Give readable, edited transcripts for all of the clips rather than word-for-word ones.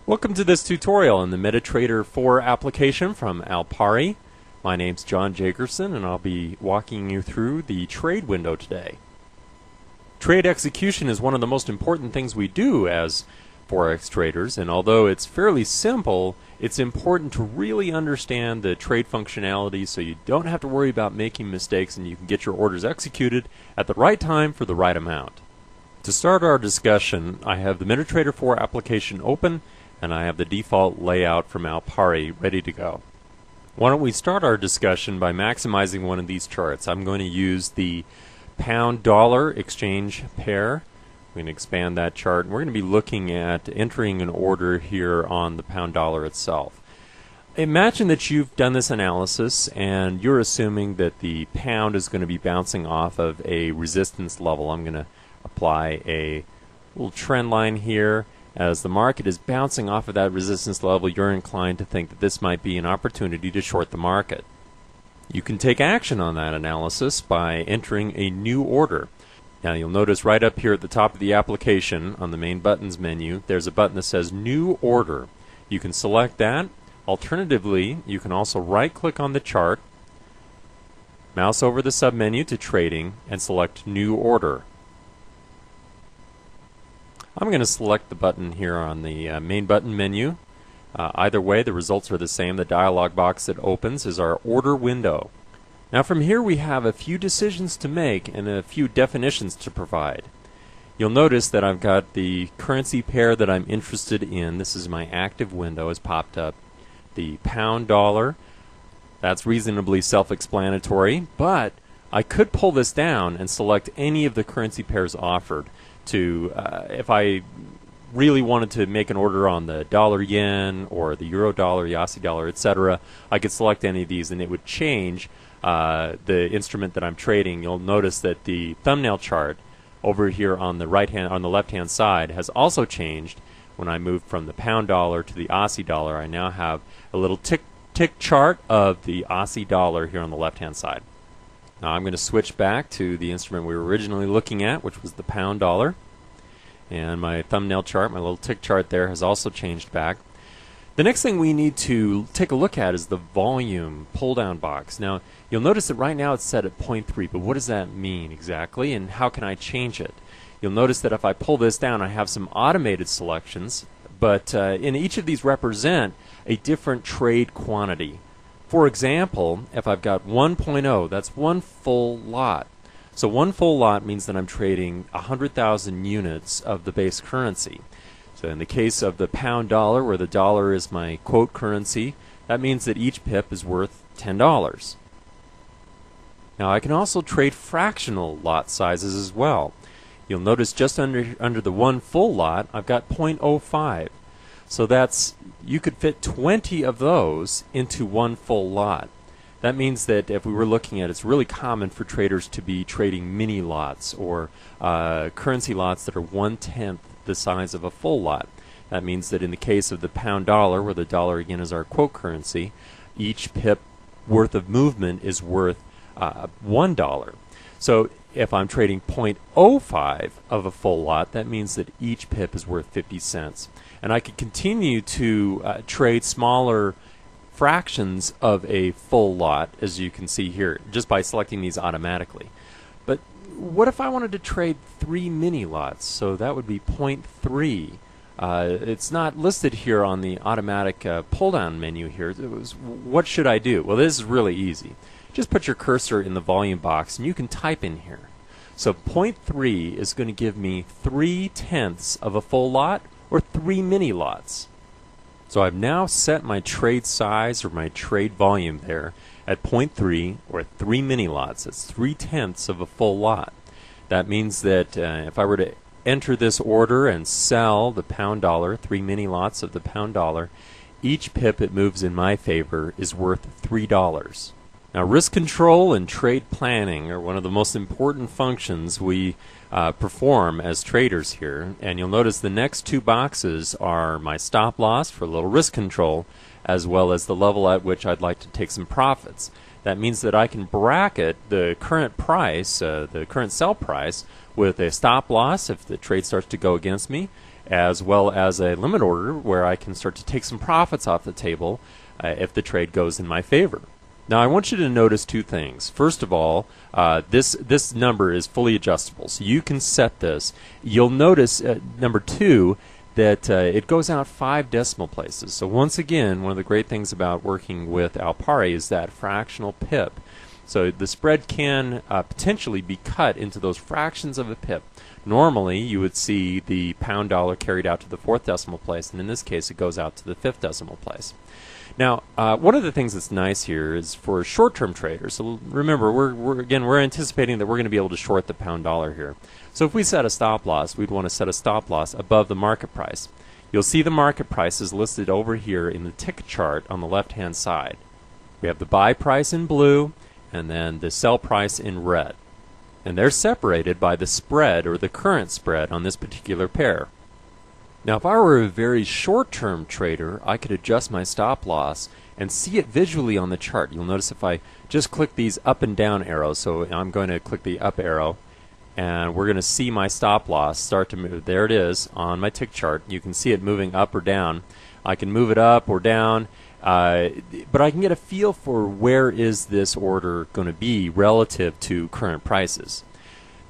Welcome to this tutorial in the MetaTrader 4 application from Alpari. My name's John Jagerson and I'll be walking you through the trade window today. Trade execution is one of the most important things we do as Forex traders, and although it's fairly simple, it's important to really understand the trade functionality so you don't have to worry about making mistakes and you can get your orders executed at the right time for the right amount. To start our discussion, I have the MetaTrader 4 application open and I have the default layout from Alpari ready to go. Why don't we start our discussion by maximizing one of these charts. I'm going to use the pound-dollar exchange pair. We can expand that chart, and we're going to be looking at entering an order here on the pound-dollar itself. Imagine that you've done this analysis and you're assuming that the pound is going to be bouncing off of a resistance level. I'm going to apply a little trend line here. As the market is bouncing off of that resistance level, you're inclined to think that this might be an opportunity to short the market. You can take action on that analysis by entering a new order. Now you'll notice right up here at the top of the application on the main buttons menu, there's a button that says New Order. You can select that. Alternatively, you can also right-click on the chart, mouse over the submenu to Trading, and select New Order. I'm going to select the button here on the main button menu. Either way, the results are the same. The dialog box that opens is our order window. Now from here we have a few decisions to make and a few definitions to provide. You'll notice that I've got the currency pair that I'm interested in. This is my active window has popped up. The pound-dollar, that's reasonably self-explanatory, but I could pull this down and select any of the currency pairs offered. If I really wanted to make an order on the dollar-yen or the euro-dollar, the Aussie-dollar, etc., I could select any of these and it would change the instrument that I'm trading. You'll notice that the thumbnail chart over here on the left-hand side has also changed. When I moved from the pound-dollar to the Aussie-dollar, I now have a little tick chart of the Aussie-dollar here on the left-hand side. Now I'm going to switch back to the instrument we were originally looking at, which was the pound-dollar. And my thumbnail chart, my little tick chart there, has also changed back. The next thing we need to take a look at is the volume pull-down box. Now you'll notice that right now it's set at 0.3, but what does that mean exactly and how can I change it? You'll notice that if I pull this down I have some automated selections, but in each of these represent a different trade quantity. For example, if I've got 1.0, that's one full lot. So one full lot means that I'm trading 100,000 units of the base currency. So in the case of the pound-dollar, where the dollar is my quote currency, that means that each pip is worth $10. Now I can also trade fractional lot sizes as well. You'll notice just under the one full lot, I've got 0.05. So you could fit 20 of those into one full lot. That means that if we were looking at, it's really common for traders to be trading mini lots or currency lots that are 1/10 the size of a full lot. That means that in the case of the pound-dollar, where the dollar again is our quote currency, each pip worth of movement is worth $1. So if I'm trading 0.05 of a full lot, that means that each pip is worth 50 cents. And I could continue to trade smaller fractions of a full lot, as you can see here, just by selecting these automatically. But what if I wanted to trade 3 mini lots? So that would be 0.3. It's not listed here on the automatic pull-down menu here. What should I do? Well, this is really easy. Just put your cursor in the volume box and you can type in here. So 0.3 is going to give me 3/10 of a full lot or 3 mini lots. So I've now set my trade size or my trade volume there at 0.3 or 3 mini lots. It's 3/10 of a full lot. That means that if I were to enter this order and sell the pound-dollar, 3 mini lots of the pound-dollar, each pip it moves in my favor is worth $3. Now risk control and trade planning are one of the most important functions we perform as traders here, and you'll notice the next two boxes are my stop loss for a little risk control, as well as the level at which I'd like to take some profits. That means that I can bracket the current price, the current sell price, with a stop loss if the trade starts to go against me, as well as a limit order where I can start to take some profits off the table if the trade goes in my favor. Now I want you to notice two things. First of all, this number is fully adjustable, so you can set this. You'll notice, number two, that it goes out 5 decimal places. So once again, one of the great things about working with Alpari is that fractional pip. So the spread can potentially be cut into those fractions of a pip. Normally you would see the pound dollar carried out to the 4th decimal place, and in this case it goes out to the 5th decimal place. Now, one of the things that's nice here is for short-term traders. So remember, we're anticipating that we're going to be able to short the pound dollar here. So if we set a stop loss, we'd want to set a stop loss above the market price. You'll see the market price is listed over here in the tick chart on the left-hand side. We have the buy price in blue and then the sell price in red. And they're separated by the spread, or the current spread, on this particular pair. Now if I were a very short-term trader, I could adjust my stop loss and see it visually on the chart. You'll notice if I just click these up and down arrows, so I'm going to click the up arrow, and we're going to see my stop loss start to move. There it is on my tick chart. You can see it moving up or down. I can move it up or down, but I can get a feel for where is this order going to be relative to current prices.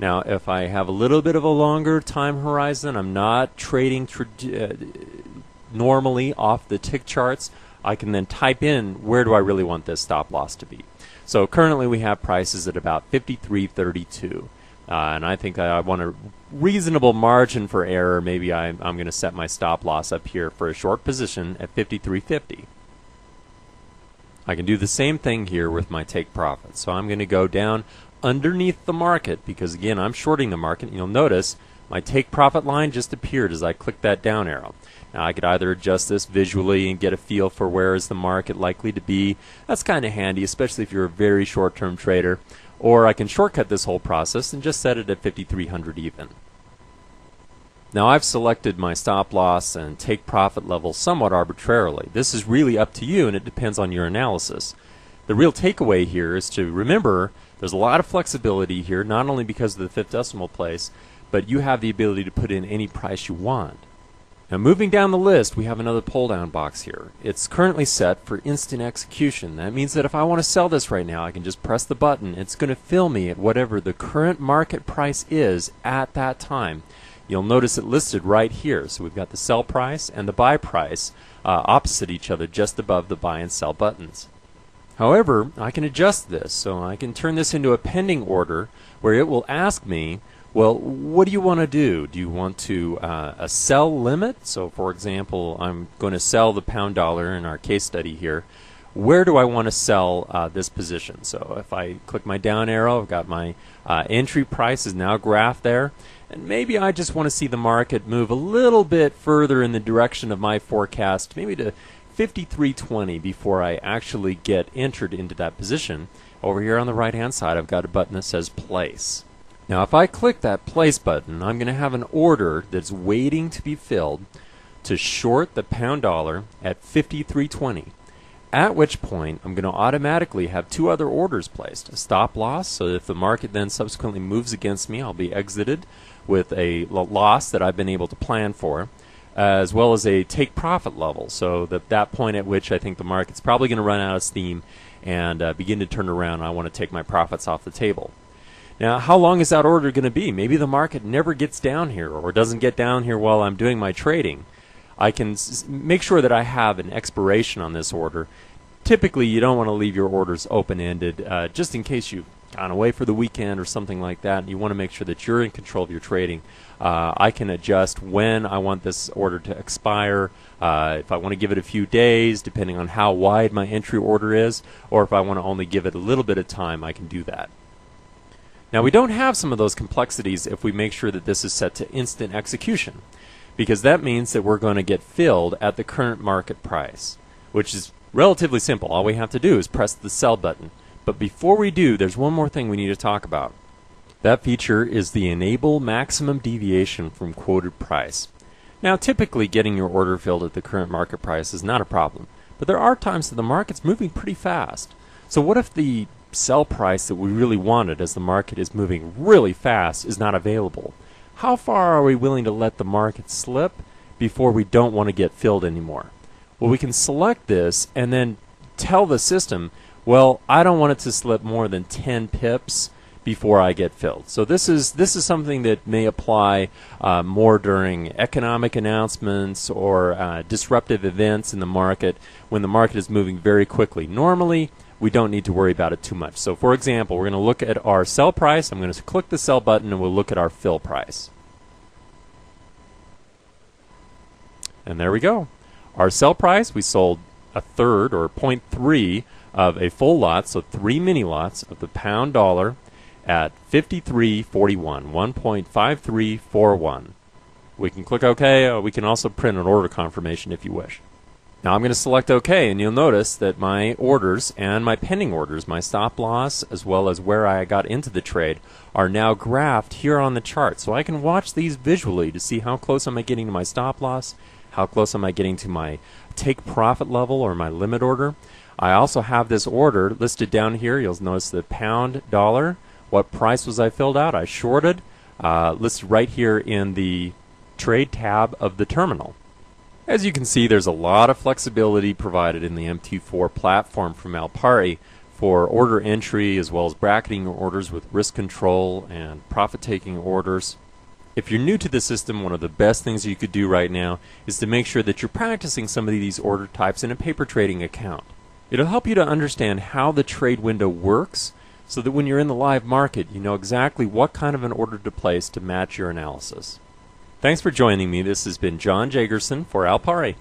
Now if I have a little bit of a longer time horizon, I'm not trading normally off the tick charts, I can then type in where do I really want this stop loss to be. So currently we have prices at about 53.32, and I think I want a reasonable margin for error. Maybe I'm going to set my stop loss up here for a short position at 53.50. I can do the same thing here with my take profit. So I'm going to go down underneath the market, because again I'm shorting the market. You'll notice my take profit line just appeared as I clicked that down arrow. Now I could either adjust this visually and get a feel for where is the market likely to be. That's kind of handy, especially if you're a very short-term trader. Or I can shortcut this whole process and just set it at 5,300 even. Now I've selected my stop loss and take profit level somewhat arbitrarily. This is really up to you, and it depends on your analysis. The real takeaway here is to remember there's a lot of flexibility here, not only because of the 5th decimal place, but you have the ability to put in any price you want. Now moving down the list, we have another pull down box here. It's currently set for instant execution. That means that if I want to sell this right now, I can just press the button. It's going to fill me at whatever the current market price is at that time. You'll notice it listed right here. So we've got the sell price and the buy price opposite each other just above the buy and sell buttons. However, I can adjust this, so I can turn this into a pending order where it will ask me, well, what do you want to do? Do you want to a sell limit? So for example, I'm going to sell the pound dollar in our case study here. Where do I want to sell this position? So if I click my down arrow, I've got my entry price is now graphed there. And maybe I just want to see the market move a little bit further in the direction of my forecast, maybe to 53.20 before I actually get entered into that position. Over here on the right hand side I've got a button that says place. Now if I click that place button, I'm going to have an order that's waiting to be filled to short the pound dollar at 53.20, at which point I'm going to automatically have 2 other orders placed. A stop loss, so if the market then subsequently moves against me, I'll be exited with a loss that I've been able to plan for, as well as a take profit level, so that point at which I think the market's probably going to run out of steam and begin to turn around. I want to take my profits off the table. Now how long is that order going to be? Maybe the market never gets down here, or doesn't get down here while I'm doing my trading. I can make sure that I have an expiration on this order. Typically you don't want to leave your orders open-ended, just in case you've gone away for the weekend or something like that, and you want to make sure that you're in control of your trading. I can adjust when I want this order to expire, if I want to give it a few days depending on how wide my entry order is, or if I want to only give it a little bit of time, I can do that. Now we don't have some of those complexities if we make sure that this is set to instant execution, because that means that we're going to get filled at the current market price, which is relatively simple. All we have to do is press the sell button. But before we do, there's one more thing we need to talk about. That feature is the enable maximum deviation from quoted price. Now typically getting your order filled at the current market price is not a problem, but there are times that the market's moving pretty fast. So what if the sell price that we really wanted as the market is moving really fast is not available? How far are we willing to let the market slip before we don't want to get filled anymore? Well, we can select this and then tell the system, well, I don't want it to slip more than 10 pips before I get filled. So this is something that may apply more during economic announcements or disruptive events in the market when the market is moving very quickly. Normally, we don't need to worry about it too much. So for example, we're going to look at our sell price. I'm going to click the sell button and we'll look at our fill price. And there we go. Our sell price, we sold a third or 0.3 of a full lot, so 3 mini lots of the pound dollar at 53.41, 1.5341. We can click OK. We can also print an order confirmation if you wish. Now I'm going to select OK, and you'll notice that my orders and my pending orders, my stop loss, as well as where I got into the trade, are now graphed here on the chart. So I can watch these visually to see how close am I getting to my stop loss, how close am I getting to my take profit level or my limit order. I also have this order listed down here. You'll notice the pound dollar. What price was I filled out? I shorted, listed right here in the trade tab of the terminal. As you can see, there's a lot of flexibility provided in the MT4 platform from Alpari for order entry as well as bracketing orders with risk control and profit-taking orders. If you're new to the system, one of the best things you could do right now is to make sure that you're practicing some of these order types in a paper trading account. It'll help you to understand how the trade window works so that when you're in the live market, you know exactly what kind of an order to place to match your analysis. Thanks for joining me. This has been John Jagerson for Alpari.